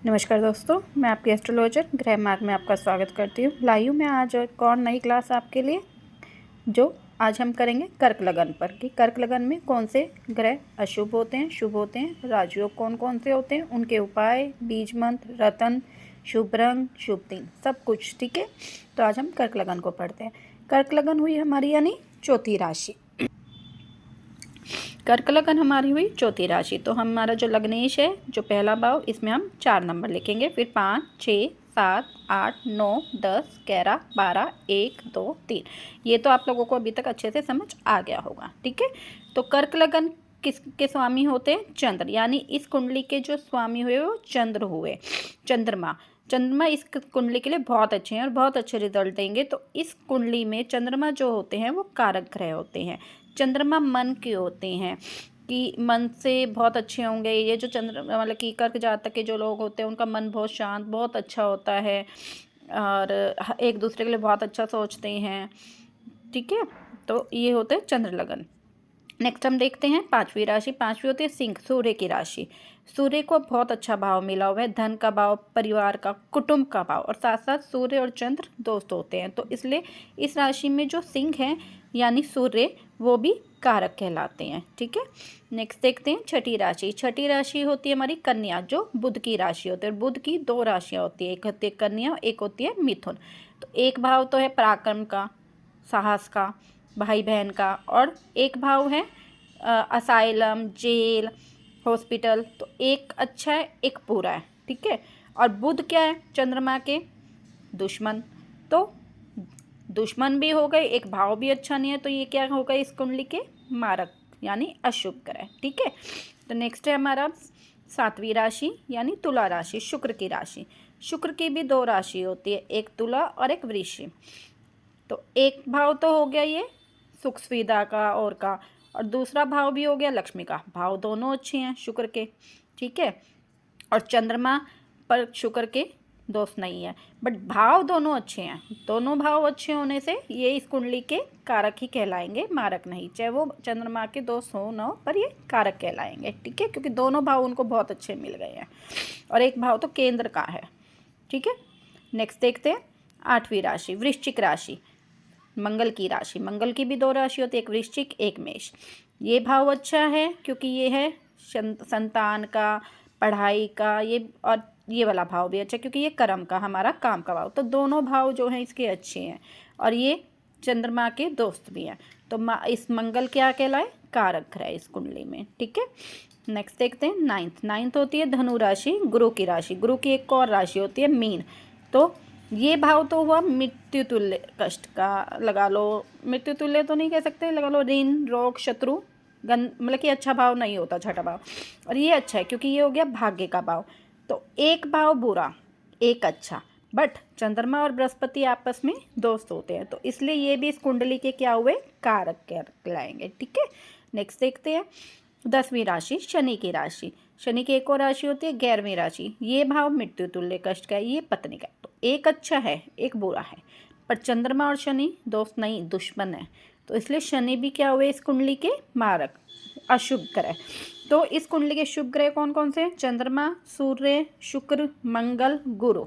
नमस्कार दोस्तों, मैं आपकी एस्ट्रोलॉजर ग्रह मार्ग में आपका स्वागत करती हूँ। लाई हूँ मैं आज एक और नई क्लास आपके लिए, जो आज हम करेंगे कर्क लगन पर कि कर्क लगन में कौन से ग्रह अशुभ होते हैं, शुभ होते हैं, राजयोग कौन कौन से होते हैं, उनके उपाय, बीज मंत्र, रतन, शुभ रंग, शुभ दिन, सब कुछ। ठीक है, तो आज हम कर्क लगन को पढ़ते हैं। कर्क लगन हुई हमारी यानी चौथी राशि। कर्क लगन हमारी हुई चौथी राशि। तो हमारा जो लग्नेश है, जो पहला भाव, इसमें हम 4 नंबर लिखेंगे, फिर 5, 6, 7, 8, 9, 10, 11, 12, 1, 2, 3। ये तो आप लोगों को अभी तक अच्छे से समझ आ गया होगा। ठीक है, तो कर्क लगन किसके स्वामी होते हैं? चंद्र, यानी इस कुंडली के जो स्वामी हुए वो चंद्र हुए, चंद्रमा। चंद्रमा इस कुंडली के लिए बहुत अच्छे हैं और बहुत अच्छे रिजल्ट देंगे। तो इस कुंडली में चंद्रमा जो होते हैं वो कारक ग्रह होते हैं। चंद्रमा मन के होते हैं कि मन से बहुत अच्छे होंगे। ये जो चंद्र मतलब कि कर्क जातक के जो लोग होते हैं उनका मन बहुत शांत, बहुत अच्छा होता है और एक दूसरे के लिए बहुत अच्छा सोचते हैं। ठीक है, तो ये होते हैं चंद्र लगन। नेक्स्ट हम देखते हैं पांचवी राशि। पांचवी होती है सिंह, सूर्य की राशि। सूर्य को बहुत अच्छा भाव मिला हुआ है, धन का भाव, परिवार का, कुटुंब का भाव, और साथ साथ सूर्य और चंद्र दोस्त होते हैं। तो इसलिए इस राशि में जो सिंह है यानी सूर्य, वो भी कारक कहलाते हैं। ठीक है, नेक्स्ट देखते हैं छठी राशि। छठी राशि होती है हमारी कन्या, जो बुध की राशि होती है। और बुध की 2 राशियाँ होती है, एक होती है कन्या, एक होती है मिथुन। तो एक भाव तो है पराक्रम का, साहस का, भाई बहन का, और एक भाव है असाइलम, जेल, हॉस्पिटल। तो एक अच्छा है, एक बुरा है। ठीक है, और बुध क्या है? चंद्रमा के दुश्मन। तो दुश्मन भी हो गए, एक भाव भी अच्छा नहीं है, तो ये क्या हो गए इस कुंडली के? मारक, यानी अशुभ ग्रह। ठीक है, तो नेक्स्ट है हमारा 7वीं राशि यानी तुला राशि, शुक्र की राशि। शुक्र की भी 2 राशि होती है, एक तुला और एक वृश्चिक। तो एक भाव तो हो गया ये सुख सुविधा का और दूसरा भाव भी हो गया लक्ष्मी का। भाव दोनों अच्छे हैं शुक्र के। ठीक है, और चंद्रमा पर शुक्र के दोष नहीं है, बट भाव दोनों अच्छे हैं। दोनों भाव अच्छे होने से ये इस कुंडली के कारक ही कहलाएंगे, मारक नहीं। चाहे वो चंद्रमा के दोष हो ना हो, पर ये कारक कहलाएंगे। ठीक है, क्योंकि दोनों भाव उनको बहुत अच्छे मिल गए हैं और एक भाव तो केंद्र का है। ठीक है, नेक्स्ट देखते हैं 8वीं राशि, वृश्चिक राशि, मंगल की राशि। मंगल की भी 2 राशि होती है, एक वृश्चिक, एक मेष। ये भाव अच्छा है क्योंकि ये है संतान का, पढ़ाई का, ये और ये वाला भाव भी अच्छा क्योंकि ये कर्म का, हमारा काम का भाव। तो दोनों भाव जो हैं इसके अच्छे हैं और ये चंद्रमा के दोस्त भी हैं। तो इस मंगल क्या कहलाए? कारक ग्रह इस कुंडली में। ठीक है, नेक्स्ट देखते हैं 9th होती है धनु राशि, गुरु की राशि। गुरु की एक और राशि होती है मीन। तो ये भाव तो हुआ मृत्यु तुल्य कष्ट का, लगा लो मृत्यु तुल्य तो नहीं कह सकते, लगा लो ऋण, रोग, शत्रु, मतलब कि अच्छा भाव नहीं होता छठा भाव। और ये अच्छा है क्योंकि ये हो गया भाग्य का भाव। तो एक भाव बुरा, एक अच्छा, बट चंद्रमा और बृहस्पति आपस में दोस्त होते हैं, तो इसलिए ये भी इस कुंडली के क्या हुए? कारक कहलाएंगे। ठीक है, नेक्स्ट देखते हैं 10वीं राशि, शनि की राशि। शनि की एक और राशि होती है 11वीं राशि। ये भाव मृत्यु तुल्य कष्ट का है, ये पत्नी का। तो एक अच्छा है, एक बुरा है, पर चंद्रमा और शनि दोस्त नहीं, दुश्मन है। तो इसलिए शनि भी क्या हुए इस कुंडली के? मारक, अशुभ ग्रह। तो इस कुंडली के शुभ ग्रह कौन कौन से हैं? चंद्रमा, सूर्य, शुक्र, मंगल, गुरु,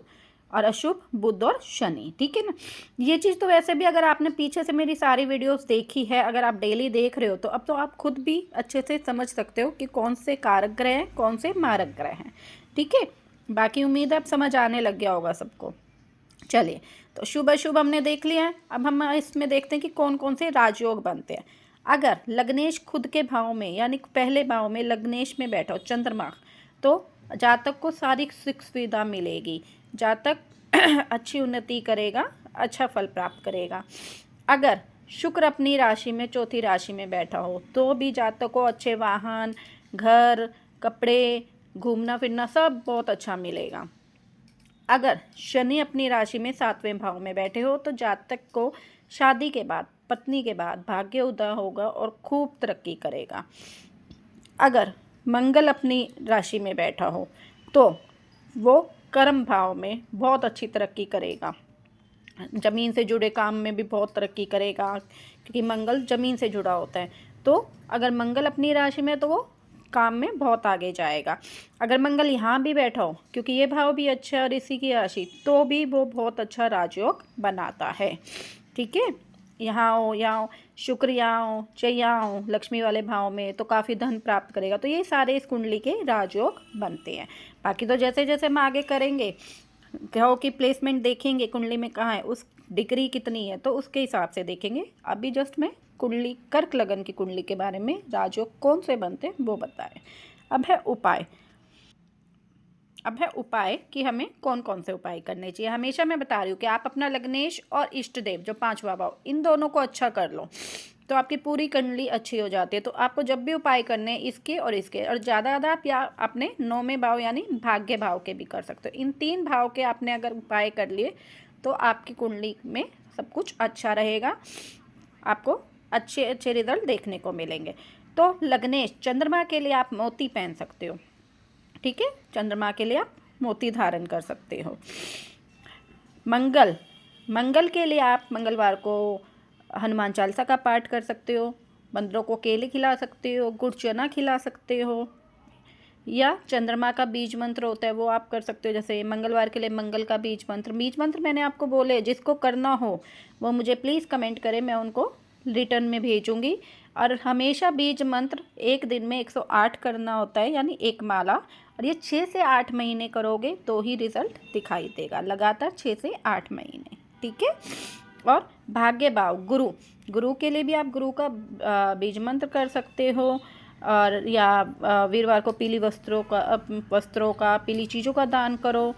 और अशुभ बुध और शनि। ठीक है ना, ये चीज़ तो वैसे भी अगर आपने पीछे से मेरी सारी वीडियोस देखी है, अगर आप डेली देख रहे हो, तो अब तो आप खुद भी अच्छे से समझ सकते हो कि कौन से कारक ग्रह हैं, कौन से मारक ग्रह हैं। ठीक है, बाकी उम्मीद है अब समझ आने लग गया होगा सबको। चलिए, तो शुभ अशुभ हमने देख लिया है। अब हम इसमें देखते हैं कि कौन कौन से राजयोग बनते हैं। अगर लग्नेश खुद के भाव में यानी पहले भाव में लग्नेश में बैठा हो चंद्रमा, तो जातक को सारी सुख सुविधा मिलेगी, जातक अच्छी उन्नति करेगा, अच्छा फल प्राप्त करेगा। अगर शुक्र अपनी राशि में चौथी राशि में बैठा हो तो भी जातक को अच्छे वाहन, घर, कपड़े, घूमना फिरना सब बहुत अच्छा मिलेगा। अगर शनि अपनी राशि में 7वें भाव में बैठे हो तो जातक को शादी के बाद, पत्नी के बाद भाग्य उदय होगा और खूब तरक्की करेगा। अगर मंगल अपनी राशि में बैठा हो तो वो कर्म भाव में बहुत अच्छी तरक्की करेगा, ज़मीन से जुड़े काम में भी बहुत तरक्की करेगा क्योंकि मंगल ज़मीन से जुड़ा होता है। तो अगर मंगल अपनी राशि में तो वो काम में बहुत आगे जाएगा। अगर मंगल यहाँ भी बैठा हो, क्योंकि ये भाव भी अच्छा है और इसी की राशि, तो भी वो बहुत अच्छा राजयोग बनाता है। ठीक है, यहाँ हो, यहाँ हो, शुक्र यहाँ हो, चाहे यहाँ हो लक्ष्मी वाले भाव में, तो काफ़ी धन प्राप्त करेगा। तो ये सारे इस कुंडली के राजयोग बनते हैं। बाकी तो जैसे जैसे हम आगे करेंगे, ग्रहों की प्लेसमेंट देखेंगे, कुंडली में कहाँ है, उस डिग्री कितनी है, तो उसके हिसाब से देखेंगे। अभी जस्ट मैं कुंडली, कर्क लगन की कुंडली के बारे में राजयोग कौन से बनते हैं वो बताएं। अब है उपाय कि हमें कौन कौन से उपाय करने चाहिए। हमेशा मैं बता रही हूँ कि आप अपना लग्नेश और इष्ट देव जो 5वां भाव, इन दोनों को अच्छा कर लो तो आपकी पूरी कुंडली अच्छी हो जाती है। तो आपको जब भी उपाय करने हैं इसके और इसके, और ज़्यादा आप या अपने 9वें भाव यानी भाग्य भाव के भी कर सकते हो। इन 3 भाव के आपने अगर उपाय कर लिए तो आपकी कुंडली में सब कुछ अच्छा रहेगा, आपको अच्छे अच्छे रिजल्ट देखने को मिलेंगे। तो लग्नेश, चंद्रमा के लिए आप मोती पहन सकते हो। ठीक है, चंद्रमा के लिए आप मोती धारण कर सकते हो। मंगल के लिए आप मंगलवार को हनुमान चालीसा का पाठ कर सकते हो, बंदरों को केले खिला सकते हो, गुड़ चना खिला सकते हो, या चंद्रमा का बीज मंत्र होता है वो आप कर सकते हो। जैसे मंगलवार के लिए मंगल का बीज मंत्र मैंने आपको बोले, जिसको करना हो वो मुझे प्लीज़ कमेंट करें, मैं उनको रिटर्न में भेजूंगी। और हमेशा बीज मंत्र एक दिन में 108 करना होता है, यानी एक माला, और ये 6 से 8 महीने करोगे तो ही रिजल्ट दिखाई देगा, लगातार 6 से 8 महीने। ठीक है, और भाग्य भाव गुरु के लिए भी आप गुरु का बीज मंत्र कर सकते हो, और या वीरवार को पीली वस्त्रों का पीली चीज़ों का दान करो,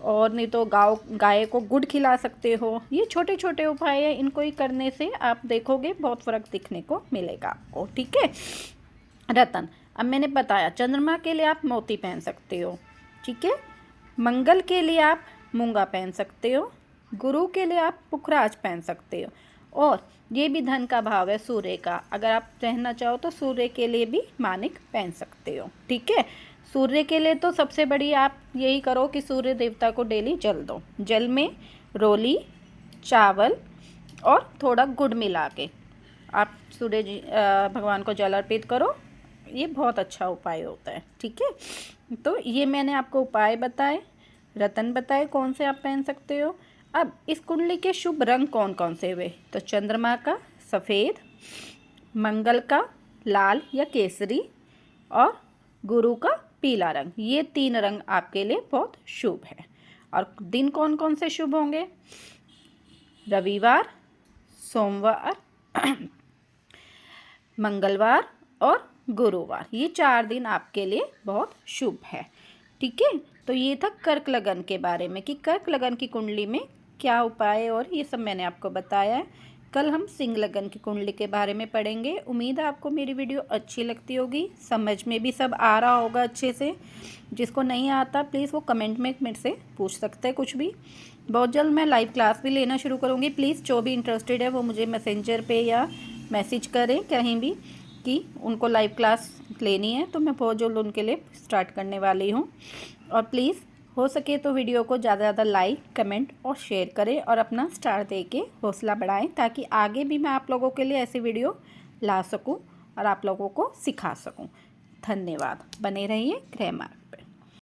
और नहीं तो गाय को गुड़ खिला सकते हो। ये छोटे छोटे उपाय हैं, इनको ही करने से आप देखोगे बहुत फ़र्क दिखने को मिलेगा आपको। ठीक है, रतन, अब मैंने बताया चंद्रमा के लिए आप मोती पहन सकते हो। ठीक है, मंगल के लिए आप मूंगा पहन सकते हो, गुरु के लिए आप पुखराज पहन सकते हो, और ये भी धन का भाव है सूर्य का, अगर आप पहनना चाहो तो सूर्य के लिए भी मानिक पहन सकते हो। ठीक है, सूर्य के लिए तो सबसे बड़ी आप यही करो कि सूर्य देवता को डेली जल दो, जल में रोली, चावल और थोड़ा गुड़ मिला के आप सूर्य जी भगवान को जल अर्पित करो, ये बहुत अच्छा उपाय होता है। ठीक है, तो ये मैंने आपको उपाय बताए, रतन बताए कौन से आप पहन सकते हो। अब इस कुंडली के शुभ रंग कौन कौन से हुए, तो चंद्रमा का सफ़ेद, मंगल का लाल या केसरी, और गुरु का पीला रंग, ये 3 रंग आपके लिए बहुत शुभ है। और दिन कौन कौन से शुभ होंगे, रविवार, सोमवार, मंगलवार और गुरुवार, ये 4 दिन आपके लिए बहुत शुभ है। ठीक है, तो ये था कर्क लगन के बारे में कि कर्क लगन की कुंडली में क्या उपाय, और ये सब मैंने आपको बताया है। कल हम सिंह लगन की कुंडली के बारे में पढ़ेंगे। उम्मीद है आपको मेरी वीडियो अच्छी लगती होगी, समझ में भी सब आ रहा होगा अच्छे से। जिसको नहीं आता प्लीज़ वो कमेंट में मेरे से पूछ सकते हैं कुछ भी। बहुत जल्द मैं लाइव क्लास भी लेना शुरू करूँगी, प्लीज़ जो भी इंटरेस्टेड है वो मुझे मैसेंजर पे या मैसेज करें कहीं भी कि उनको लाइव क्लास लेनी है, तो मैं बहुत जल्द उनके लिए स्टार्ट करने वाली हूँ। और प्लीज़ हो सके तो वीडियो को ज़्यादा ज़्यादा लाइक, कमेंट और शेयर करें, और अपना स्टार दे के हौसला बढ़ाएं, ताकि आगे भी मैं आप लोगों के लिए ऐसी वीडियो ला सकूं और आप लोगों को सिखा सकूं। धन्यवाद, बने रहिए ग्रह मार्ग पे।